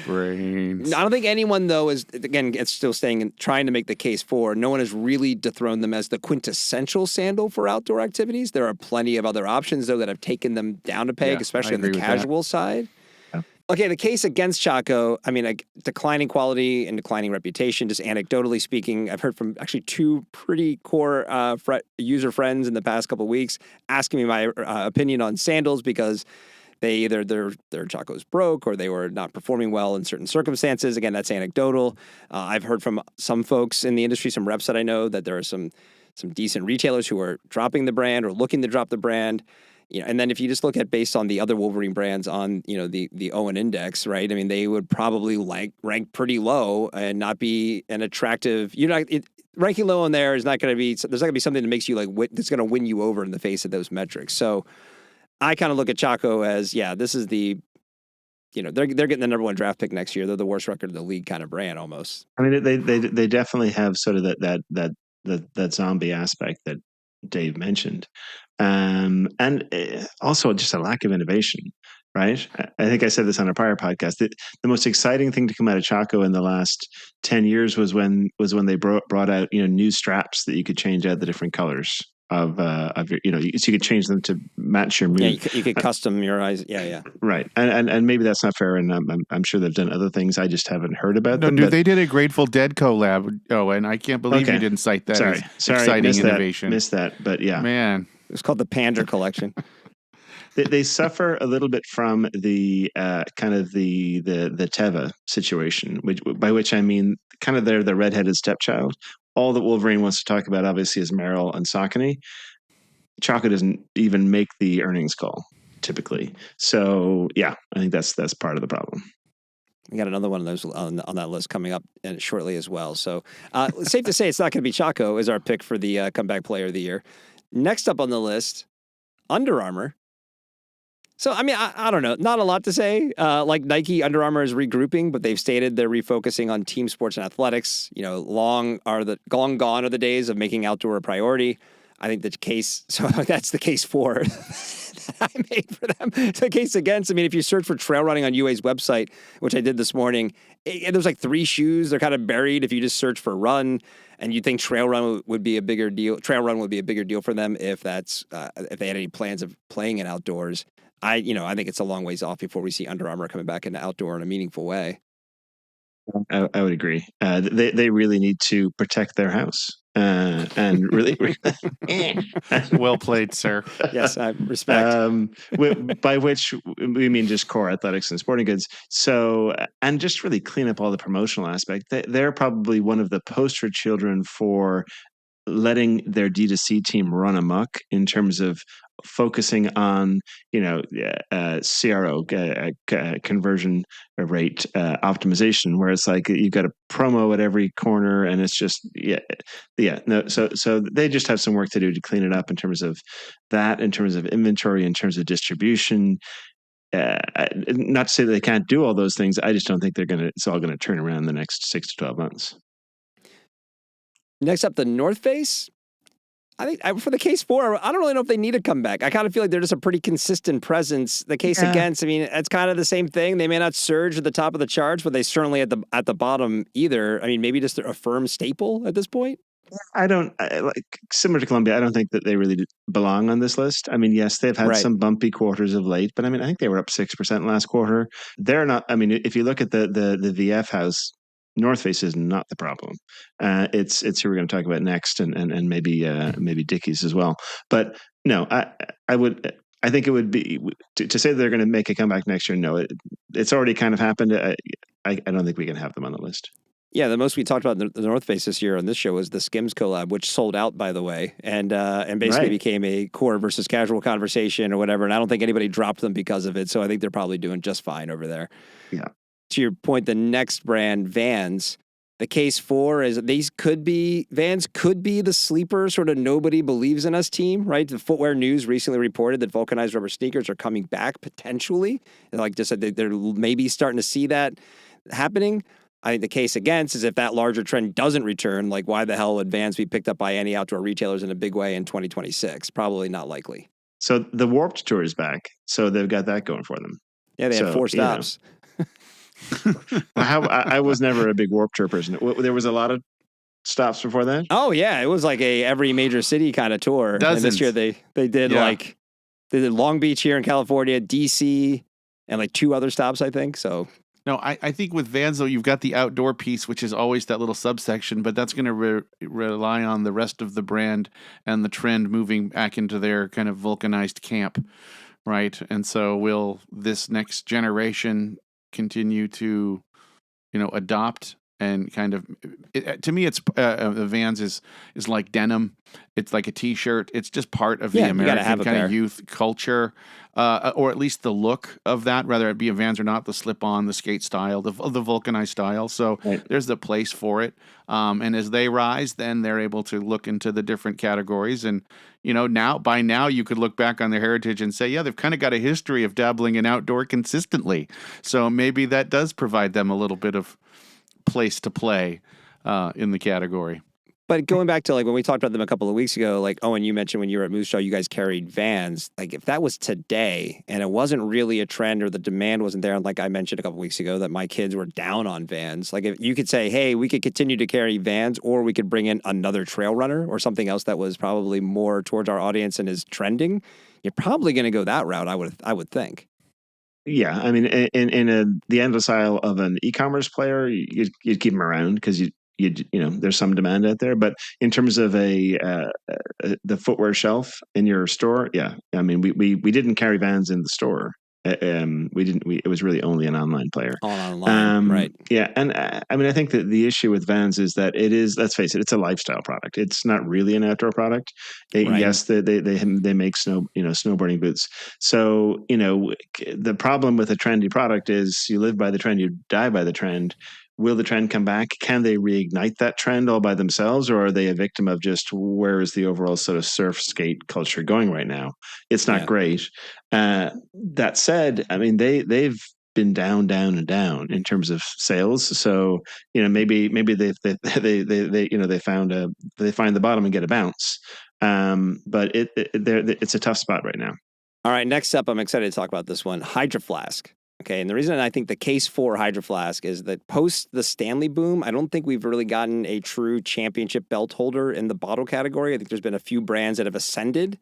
I don't think anyone though is it's still trying to make the case for. No one has really dethroned them as the quintessential sandal for outdoor activities. There are plenty of other options, though, that have taken them down a peg, especially on the casual side. Yeah. Okay, the case against Chaco, I mean, declining quality and declining reputation, just anecdotally speaking. I've heard from actually two pretty core user friends in the past couple of weeks asking me my opinion on sandals because either their Chacos broke or they were not performing well in certain circumstances. Again, that's anecdotal. I've heard from some folks in the industry, some reps that I know, that there are some decent retailers who are dropping the brand or looking to drop the brand. And then if you just look at based on the other Wolverine brands on the Owen Index, right? I mean, they would probably rank pretty low and not be an attractive. Ranking low on there is not going to be. There's not going to be something that makes you that's going to win you over in the face of those metrics. So. I kind of look at Chaco as, this is the, they're getting the number 1 draft pick next year. They're the worst record of the league kind of brand almost. I mean, they definitely have sort of that zombie aspect that Dave mentioned, and also just a lack of innovation. Right? I think I said this on a prior podcast. The most exciting thing to come out of Chaco in the last 10 years was when they brought out new straps that you could change out the different colors of your, so you could change them to match your mood. Yeah, you could custom your eyes. Yeah. Right. And maybe that's not fair. And I'm sure they've done other things I just haven't heard about. No, dude, they did a Grateful Dead collab. Oh, and I can't believe you didn't cite that. Sorry, exciting innovation. Missed that. But yeah, man, it was called the Pander Collection. They suffer a little bit from the kind of the Teva situation, by which I mean kind of they're the redheaded stepchild. All that Wolverine wants to talk about, obviously, is Merrill and Saucony. Chaco doesn't even make the earnings call typically. So yeah, I think that's part of the problem. We got another one of those on that list coming up shortly as well. So safe to say it's not going to be Chaco as our pick for the comeback player of the year. Next up on the list, Under Armour. So, I mean, I don't know. Not a lot to say. Like Nike, Under Armour is regrouping, but they've stated they're refocusing on team sports and athletics. Long gone are the days of making outdoor a priority. I think the case, so that's the case for that I made for them. The case against, I mean, if you search for trail running on UA's website, which I did this morning, there's like 3 shoes. They're kind of buried if you just search for run. And you think trail run would be a bigger deal. Trail run would be a bigger deal for them if they had any plans of playing it outdoors. I think it's a long ways off before we see Under Armour coming back into outdoor in a meaningful way. I would agree. They really need to protect their house and really. Well played, sir. Yes, I respect. By which we mean just core athletics and sporting goods. So, and just really clean up all the promotional aspect. They're probably one of the poster children for letting their D2C team run amok in terms of focusing on, CRO, conversion rate optimization, where it's like you've got a promo at every corner and it's just, no. So they just have some work to do to clean it up in terms of that, in terms of inventory, in terms of distribution. Not to say that they can't do all those things. I just don't think it's all going to turn around in the next 6 to 12 months. Next up, the North Face. I think for the case 4, I don't really know if they need to come back. I kind of feel like they're just a pretty consistent presence. The case against, I mean, it's kind of the same thing. They may not surge at the top of the charts, but they certainly at the bottom either. I mean, maybe just a firm staple at this point. Similar to Columbia, I don't think that they really belong on this list. I mean, yes, they've had some bumpy quarters of late, but I mean, I think they were up 6% last quarter. They're not. I mean, if you look at the VF house, North Face is not the problem. It's who we're going to talk about next, and maybe Dickies as well. But no, I think it would be to say that they're going to make a comeback next year. No, it's already kind of happened. I don't think we can have them on the list. Yeah, the most we talked about the North Face this year on this show was the Skims collab, which sold out, by the way, and basically became a core versus casual conversation or whatever. And I don't think anybody dropped them because of it. So I think they're probably doing just fine over there. Yeah. To your point, the next brand, Vans, the case 4 is Vans could be the sleeper sort of nobody believes in us team, right? The Footwear News recently reported that vulcanized rubber sneakers are coming back potentially. And like just said, they're maybe starting to see that happening. I think the case against is if that larger trend doesn't return, like why the hell would Vans be picked up by any outdoor retailers in a big way in 2026? Probably not likely. So the Warped Tour is back. So they've got that going for them. Yeah, they had 4 stops. I was never a big Warped Tour person. There was a lot of stops before that. Oh yeah, it was like every major city kind of tour. Dozens. And this year they did they did Long Beach here in California, DC, and like 2 other stops, I think. So no, I think with Vans though, you've got the outdoor piece, which is always that little subsection, but that's going to rely on the rest of the brand and the trend moving back into their kind of vulcanized camp, right? And so will this next generation continue to, adopt and kind of, to me, it's the Vans is like denim. It's like a T-shirt. It's just part of the American kind of youth culture, or at least the look of that, whether it be a Vans or not, the slip-on, the skate style, the vulcanized style. So there's the place for it. And as they rise, then they're able to look into the different categories. And, by now you could look back on their heritage and say, yeah, they've kind of got a history of dabbling in outdoor consistently. So maybe that does provide them a little bit of place to play in the category. But going back to like when we talked about them a couple of weeks ago, like Owen, you mentioned when you were at Moose Jaw, you guys carried Vans. Like if that was today and it wasn't really a trend or the demand wasn't there, and like I mentioned a couple of weeks ago that my kids were down on Vans. Like if you could say, hey, we could continue to carry Vans, or we could bring in another trail runner or something else that was probably more towards our audience and is trending, you're probably going to go that route. I would think. Yeah, I mean, in the endless aisle of an e-commerce player, you'd keep them around because you there's some demand out there. But in terms of the footwear shelf in your store, yeah, I mean, we didn't carry Vans in the store. We didn't. It was really only an online player. All online, right? Yeah, and I mean, I think that the issue with Vans is that it is. Let's face it, it's a lifestyle product. It's not really an outdoor product. Right. Yes, they make snowboarding boots. So the problem with a trendy product is you live by the trend, you die by the trend. Will the trend come back? Can they reignite that trend all by themselves, or are they a victim of just where is the overall sort of surf skate culture going right now? It's not great. That said, I mean they've been down in terms of sales. So maybe they find the bottom and get a bounce. But it's a tough spot right now. All right, next up, I'm excited to talk about this one, Hydro Flask. Okay, and the reason I think the case for Hydro Flask is that post the Stanley boom, I don't think we've really gotten a true championship belt holder in the bottle category. I think there's been a few brands that have ascended,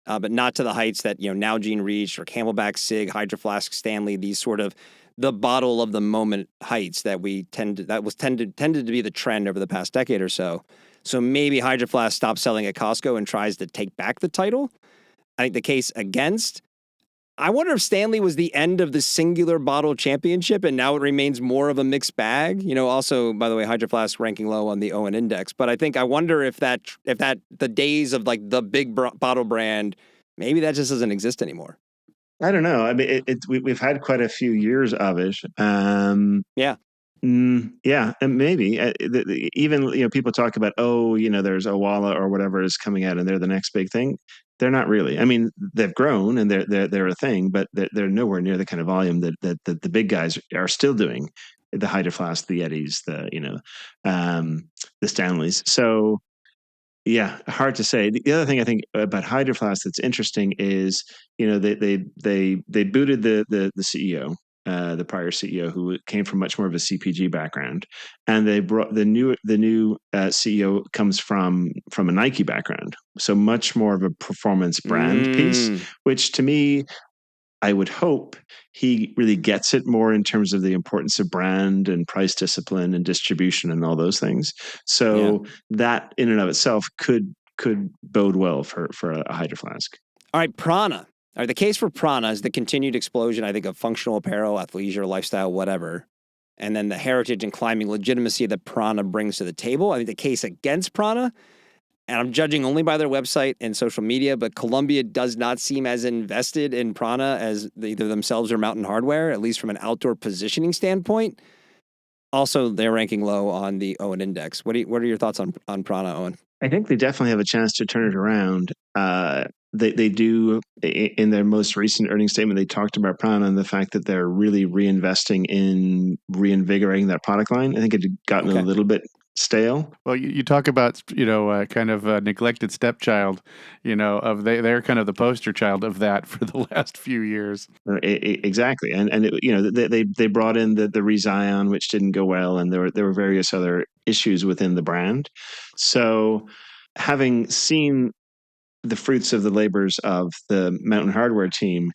but not to the heights that Nalgene reached, or Camelback, Sig, Hydro Flask, Stanley. These sort of the bottle of the moment heights that tended to be the trend over the past decade or so. So maybe Hydro Flask stops selling at Costco and tries to take back the title. I think the case against. I wonder if Stanley was the end of the singular bottle championship and now it remains more of a mixed bag. Also, by the way, Hydro Flask ranking low on the Owen index. But I wonder if the days of like the big bottle brand, maybe that just doesn't exist anymore. I don't know. I mean, we've had quite a few years of it. Yeah. Yeah, and maybe even people talk about there's Owala or whatever is coming out and they're the next big thing. They're not really. I mean, they've grown and they're a thing, but they're nowhere near the kind of volume that the big guys are still doing. The Hydro Flask, the Yetis, the Stanleys. So yeah, hard to say. The other thing I think about Hydro Flask that's interesting is they booted the CEO. The prior CEO, who came from much more of a CPG background, and they brought the new CEO comes from a Nike background, so much more of a performance brand piece. Which to me, I would hope he really gets it more in terms of the importance of brand and price discipline and distribution and all those things. So that in and of itself could bode well for a Hydro Flask. All right, Prana. All right, the case for Prana is the continued explosion, I think, of functional apparel, athleisure, lifestyle, whatever, and then the heritage and climbing legitimacy that Prana brings to the table. I think the case against Prana, and I'm judging only by their website and social media, but Columbia does not seem as invested in Prana as either themselves or Mountain Hardwear, at least from an outdoor positioning standpoint. Also, they're ranking low on the Owen index. What are your thoughts on Prana, Owen? I think they definitely have a chance to turn it around. They do, in their most recent earnings statement, they talked about Prana and the fact that they're really reinvesting in reinvigorating that product line. I think it had gotten a little bit stale. Well, you talk about, kind of a neglected stepchild, they're kind of the poster child of that for the last few years. Exactly. And they brought in the Rezion, which didn't go well. And there were various other issues within the brand. So having seen the fruits of the labors of the Mountain Hardwear team,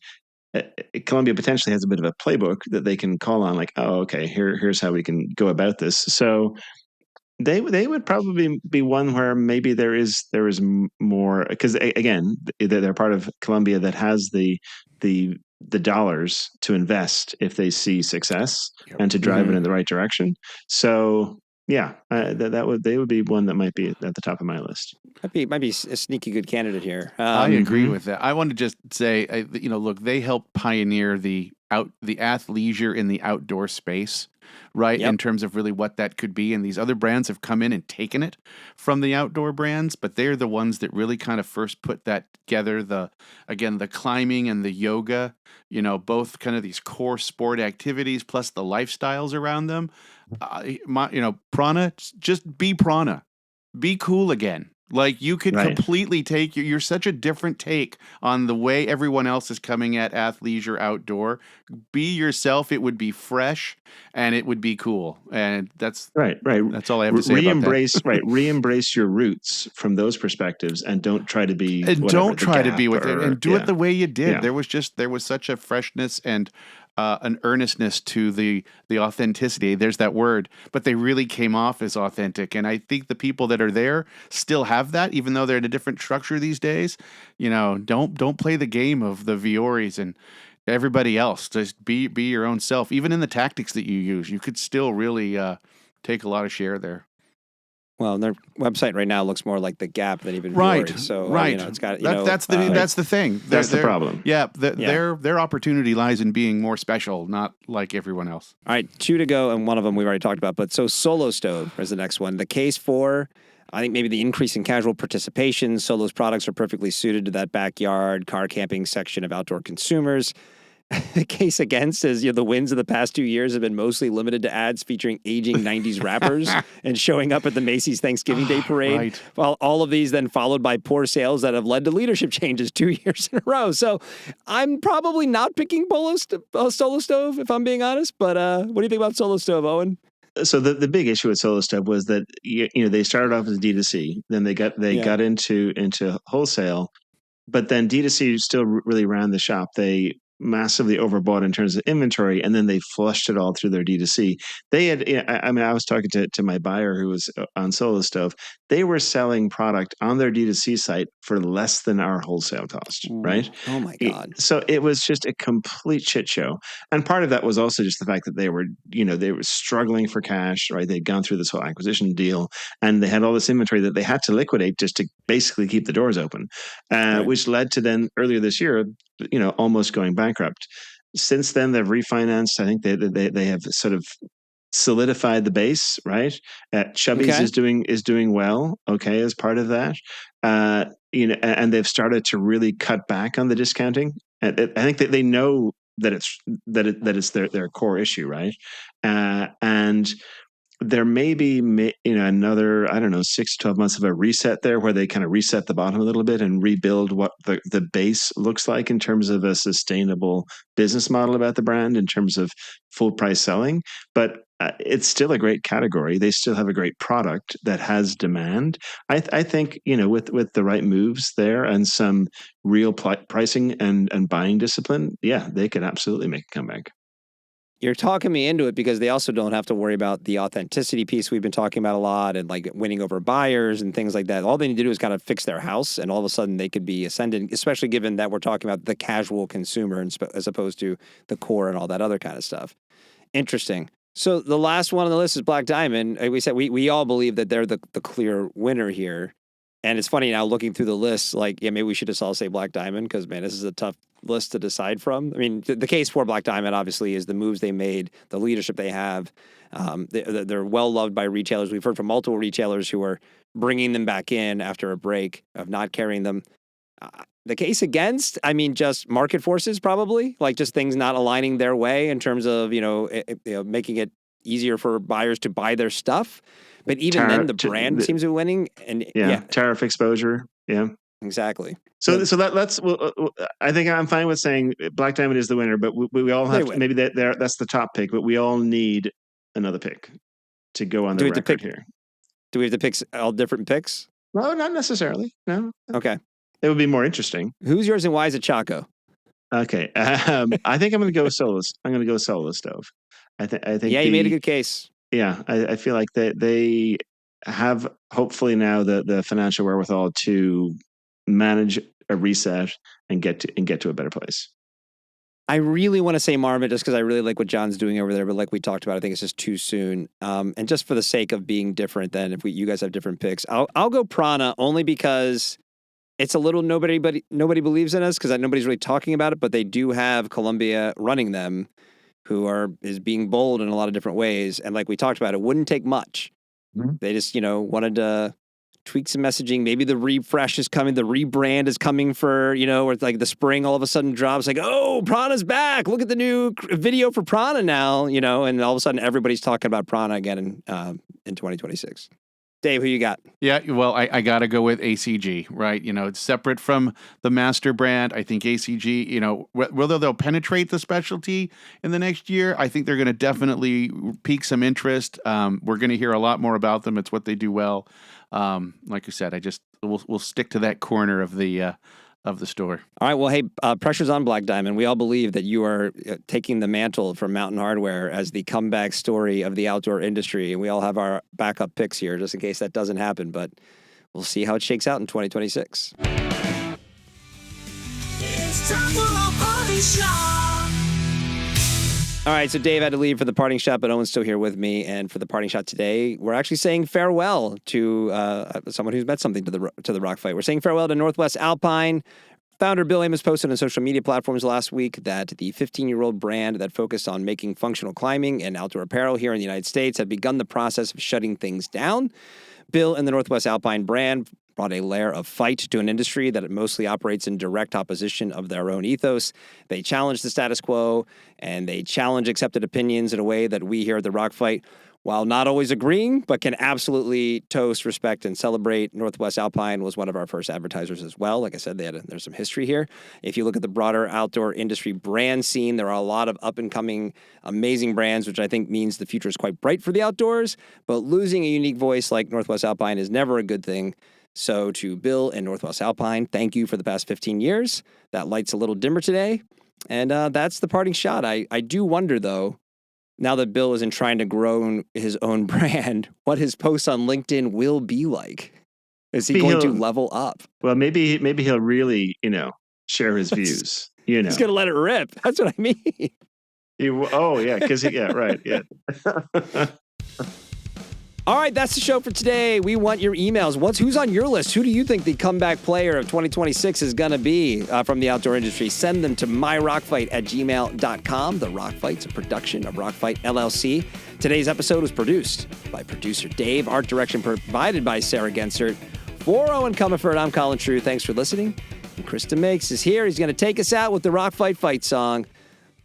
Columbia potentially has a bit of a playbook that they can call on, like, oh, okay, here's how we can go about this. So they would probably be one where maybe there is more, because again, they're part of Columbia that has the dollars to invest if they see success and to drive it in the right direction. So Yeah, they would be one that might be at the top of my list. Might be a sneaky good candidate here. I agree with that. I want to just say, look, they helped pioneer the athleisure in the outdoor space, right? Yep. In terms of really what that could be. And these other brands have come in and taken it from the outdoor brands, but they're the ones that really kind of first put that together. The climbing and the yoga, both kind of these core sport activities plus the lifestyles around them. Prana, just be Prana, be cool again. Like you could completely take you're such a different take on the way everyone else is coming at athleisure outdoor. Be yourself. It would be fresh and it would be cool. And that's right. That's all I have to say about that. Re-embrace your roots from those perspectives and don't try to be and don't try to be with it and do it the way you did. Yeah. There was such a freshness and an earnestness to the authenticity. There's that word, but they really came off as authentic. And I think the people that are there still have that, even though they're in a different structure these days. Don't play the game of the Vioris and everybody else. Just be your own self. Even in the tactics that you use, you could still really take a lot of share there. Well, their website right now looks more like the Gap than even right. Fiore. So it's got that's the thing. That's the problem. Yeah, their opportunity lies in being more special, not like everyone else. All right, 2 to go, and one of them we've already talked about. But so Solo Stove is the next one. The case for, I think maybe the increase in casual participation. Solo's products are perfectly suited to that backyard car camping section of outdoor consumers. The case against is the wins of the past 2 years have been mostly limited to ads featuring aging 90s rappers and showing up at the Macy's Thanksgiving Day parade. Right. Well, all of these then followed by poor sales that have led to leadership changes 2 years in a row. So I'm probably not picking Solo Stove, if I'm being honest. But what do you think about Solo Stove, Owen? So the big issue with Solo Stove was that they started off as D2C, then they got into wholesale, but then D2C still really ran the shop. They massively overbought in terms of inventory, and then they flushed it all through their D2C. They had, I was talking to my buyer who was on Solo Stove. They were selling product on their D2C site for less than our wholesale cost, right? Oh my God. So it was just a complete shit show. And part of that was also just the fact that they were struggling for cash, right? They'd gone through this whole acquisition deal and they had all this inventory that they had to liquidate just to basically keep the doors open, which led to then earlier this year, almost going bankrupt. Since then, they've refinanced. I think they have sort of solidified the base, right? Chubby's is doing well, as part of that. And they've started to really cut back on the discounting. I think that they know that it's their core issue, right? And there may be another, 6 to 12 months of a reset there where they kind of reset the bottom a little bit and rebuild what the base looks like in terms of a sustainable business model about the brand in terms of full price selling. But it's still a great category. They still have a great product that has demand. I think, with the right moves there and some real pricing and buying discipline, they could absolutely make a comeback. You're talking me into it because they also don't have to worry about the authenticity piece we've been talking about a lot and like winning over buyers and things like that. All they need to do is kind of fix their house and all of a sudden they could be ascending, especially given that we're talking about the casual consumer as opposed to the core and all that other kind of stuff. Interesting. So the last one on the list is Black Diamond. We said we all believe that they're the clear winner here. And it's funny now looking through the list, maybe we should just all say Black Diamond because, man, this is a tough list to decide from. I mean, the case for Black Diamond, obviously, is the moves they made, the leadership they have. They're well-loved by retailers. We've heard from multiple retailers who are bringing them back in after a break of not carrying them. The case against, just market forces probably, just things not aligning their way in terms of, making it easier for buyers to buy their stuff. But even then, the brand seems to be winning. And tariff exposure. Yeah, exactly. So let's. I think I'm fine with saying Black Diamond is the winner, but we all have to, maybe that's the top pick. But we all need another pick to go on the record here. Do we have to pick all different picks? No, not necessarily. No. Okay. It would be more interesting. Who's yours and why is it Chaco? Okay. I think I'm going to go Solos. I'm going to go Solo Stove. I think. Yeah, you made a good case. Yeah, I feel like they have hopefully now the financial wherewithal to manage a reset and get to a better place. I really want to say Marmot just because I really like what John's doing over there, but like we talked about, I think it's just too soon. And just for the sake of being different, then if you guys have different picks, I'll go Prana only because it's a little nobody believes in us because nobody's really talking about it, but they do have Columbia running them, who is being bold in a lot of different ways. And like we talked about, it wouldn't take much. Mhm. They just wanted to tweak some messaging. Maybe the refresh is coming. The rebrand is coming for, where it's like the spring all of a sudden drops like, oh, Prana's back. Look at the new video for Prana now, and all of a sudden everybody's talking about Prana again in 2026. Dave, who you got? Yeah, well, I got to go with ACG, right? It's separate from the master brand. I think ACG, whether they'll penetrate the specialty in the next year, I think they're going to definitely pique some interest. We're going to hear a lot more about them. It's what they do well. Like you said, we'll stick to that corner of the store. All right. Well, hey, pressure's on Black Diamond. We all believe that you are taking the mantle from Mountain Hardwear as the comeback story of the outdoor industry. And we all have our backup picks here just in case that doesn't happen. But we'll see how it shakes out in 2026. It's time for a party shot. All right, so Dave had to leave for the parting shot, but Owen's still here with me. And for the parting shot today, we're actually saying farewell to someone who's meant something to the rock fight. We're saying farewell to Northwest Alpine. Founder Bill Amos posted on social media platforms last week that the 15-year-old brand that focused on making functional climbing and outdoor apparel here in the United States had begun the process of shutting things down. Bill and the Northwest Alpine brand brought a layer of fight to an industry that mostly operates in direct opposition of their own ethos. They challenge the status quo, and they challenge accepted opinions in a way that we here at the Rock Fight, while not always agreeing, but can absolutely toast, respect, and celebrate. Northwest Alpine was one of our first advertisers as well. Like I said, there's some history here. If you look at the broader outdoor industry brand scene, there are a lot of up-and-coming, amazing brands, which I think means the future is quite bright for the outdoors. But losing a unique voice like Northwest Alpine is never a good thing. So to Bill and Northwest Alpine, thank you for the past 15 years. That light's a little dimmer today. And that's the parting shot. I do wonder, though, now that Bill isn't trying to grow his own brand, what his posts on LinkedIn will be like. Is he going to level up? Well, maybe he'll really, share his views. He's going to let it rip. That's what I mean. Right. Yeah. All right, that's the show for today. We want your emails. Who's on your list? Who do you think the comeback player of 2026 is going to be from the outdoor industry? Send them to myrockfight@gmail.com. The Rock Fight's a production of Rockfight LLC. Today's episode was produced by producer Dave. Art direction provided by Sarah Gensert. For Eoin Comerford, I'm Colin True. Thanks for listening. And Krista Makes is here. He's going to take us out with the Rock Fight Fight song.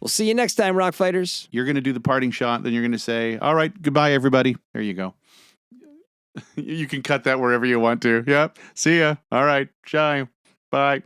We'll see you next time, Rock Fighters. You're going to do the parting shot, then you're going to say, all right, goodbye, everybody. There you go. You can cut that wherever you want to. Yep. See ya. All right. Shine. Bye.